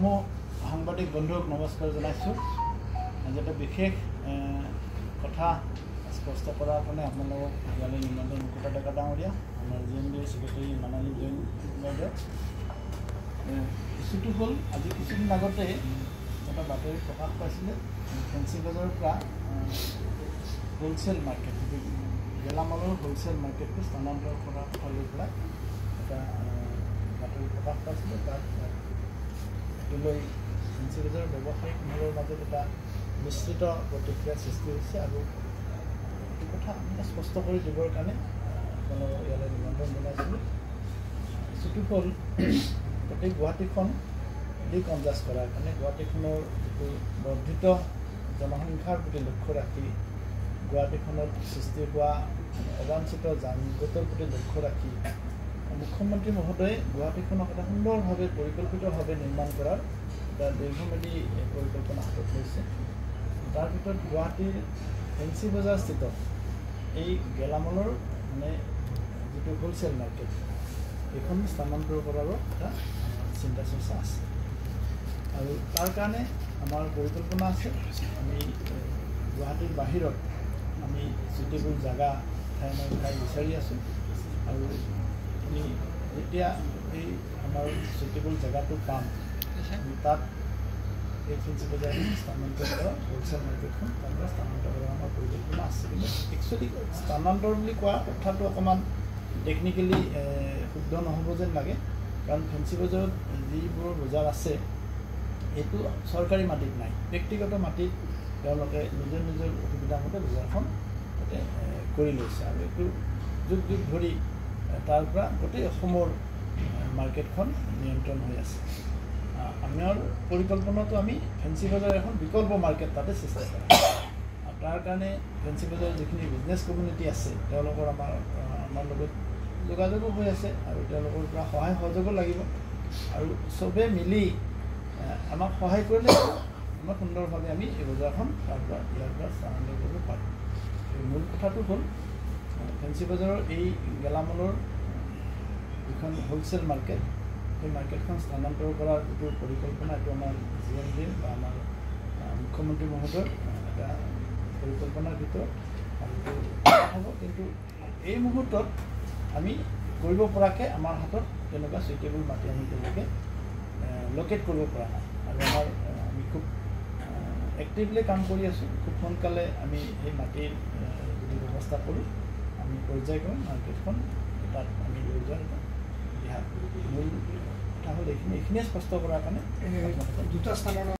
মো সাংবাদিক বন্ধুক নমস্কাৰ জনাইছোঁ। আজি এটা বিশেষ কথা স্পষ্ট কৰাৰ কাৰণে আপোনালোকক ইয়ালৈ নিমন্ত্ৰণ মুকুতা ডেকা ডাঙৰীয়া, আমাৰ GMD সেক্ৰেটাৰী মানালী জৈন বাইদেউ। ইছ্যুটো হ'ল আজি কিছুদিন আগতে এটা বাতৰি প্ৰকাশ পাইছিলে ফেঞ্চি বজাৰৰ পৰা হোলচেল মাৰ্কেট, গেলামালৰ হোলচেল মাৰ্কেটটো স্থানান্তৰ কৰাৰ কথা লৈ পেলাই এটা বাতৰি প্ৰকাশ পাইছিলে। তাত লৈ ফেঞ্চি বজাৰৰ ব্যৱসায়িক মহলৰ মাজত এটা মিশ্ৰিত প্ৰতিক্ৰিয়াৰ সৃষ্টি হৈছে আৰু এই কথা আমি স্পষ্ট কৰি দিবৰ কাৰণে আপোনালোকক ইয়ালৈ নিমন্ত্ৰণ জনাইছিলোঁ। ইছ্যুটো হ'ল গোটেই গুৱাহাটীখন ডিকনজাষ্ট কৰাৰ কাৰণে, গুৱাহাটীখনৰ যিটো বৰ্ধিত জনসংখ্যাৰ প্ৰতি লক্ষ্য ৰাখি, গুৱাহাটীখনত সৃষ্টি হোৱা অবাঞ্ছিত যান-জঁটৰ প্ৰতি লক্ষ্য ৰাখি মুখ্যমন্ত্ৰী মহোদয়ে গুৱাহাটীখনক এটা সুন্দৰভাৱে পৰিকল্পিতভাৱে নিৰ্মাণ কৰাৰ এটা দীৰ্ঘম্যাদী পৰিকল্পনা হাতত লৈছে। তাৰ ভিতৰত গুৱাহাটীৰ ফেঞ্চি বজাৰস্থিত এই গেলামালৰ যিটো হোলচেল মাৰ্কেট, এইখন স্থানান্তৰ কৰাৰো এটা চিন্তা চৰ্চা আছে আৰু তাৰ কাৰণে আমাৰ পৰিকল্পনা আছে। আমি গুৱাহাটীৰ বাহিৰত আমি চুইটেবল জেগা ঠাই বিচাৰি আছোঁ আৰু আমি যেতিয়া এই আমাৰ চুইটেবল জেগাটো পাম, আমি তাত এই ফেঞ্চি বজাৰখন স্থানান্তৰ কৰা হোলচেল মাৰ্কেটখন তাৰপৰা স্থানান্তৰ কৰা আমাৰ পৰিকল্পনা আছে। কিন্তু একচুৱেলি স্থানান্তৰ বুলি কোৱা কথাটো অকণমান টেকনিকেলি শুদ্ধ নহ'ব যেন লাগে, কাৰণ ফেঞ্চি বজাৰত যিবোৰ বজাৰ আছে এইটো চৰকাৰী মাটিত নাই, ব্যক্তিগত মাটিত তেওঁলোকে নিজৰ নিজৰ সুবিধামতে বজাৰখন তাতে কৰি লৈছে আৰু এইটো যুগ যুগ ধৰি তাৰ পৰা গোটেই অসমৰ মাৰ্কেটখন নিয়ন্ত্ৰণ হৈ আছে। আমাৰ পৰিকল্পনাটো আমি ফেঞ্চি বজাৰ এখন বিকল্প মাৰ্কেট তাতে সৃষ্টি কৰা, আৰু তাৰ কাৰণে ফেঞ্চি বজাৰৰ যিখিনি বিজনেছ কমিউনিটি আছে তেওঁলোকৰ আমাৰ লগত যোগাযোগো হৈ আছে আৰু তেওঁলোকৰ পৰা সহায় সহযোগো লাগিব আৰু চবেই মিলি আমাক সহায় কৰিলে আমাৰ সুন্দৰভাৱে আমি এই বজাৰখন ইয়াৰ পৰা স্থানান্তৰ কৰিব পাৰোঁ। মূল কথাটো হ'ল ফেঞ্চি বজাৰৰ এই গেলামালৰ যিখন হোলচেল মাৰ্কেট, সেই মাৰ্কেটখন স্থানান্তৰ কৰাৰ যিটো পৰিকল্পনা, এইটো আমাৰ GMD বা আমাৰ মুখ্যমন্ত্ৰী মহোদয়ৰ এটা পৰিকল্পনাৰ ভিতৰত হ'ব। কিন্তু এই মুহূৰ্তত আমি কৰিব পৰাকৈ আমাৰ হাতত তেনেকুৱা চুইটেবল মাটি আমি তেওঁলোকে লোকেট কৰিব পৰা নাই আৰু আমি খুব এক্টিভলি কাম কৰি আছোঁ। খুব সোনকালে আমি এই মাটিৰ যদি ব্যৱস্থা কৰোঁ, আমি পৰ্যায়ক্ৰমে মাৰ্কেটখন তাত আমি লৈ যোৱাৰ দিহা। মূল কথা হ'ল এইখিনিয়ে স্পষ্ট কৰাৰ কাৰণে দুটা স্থানৰ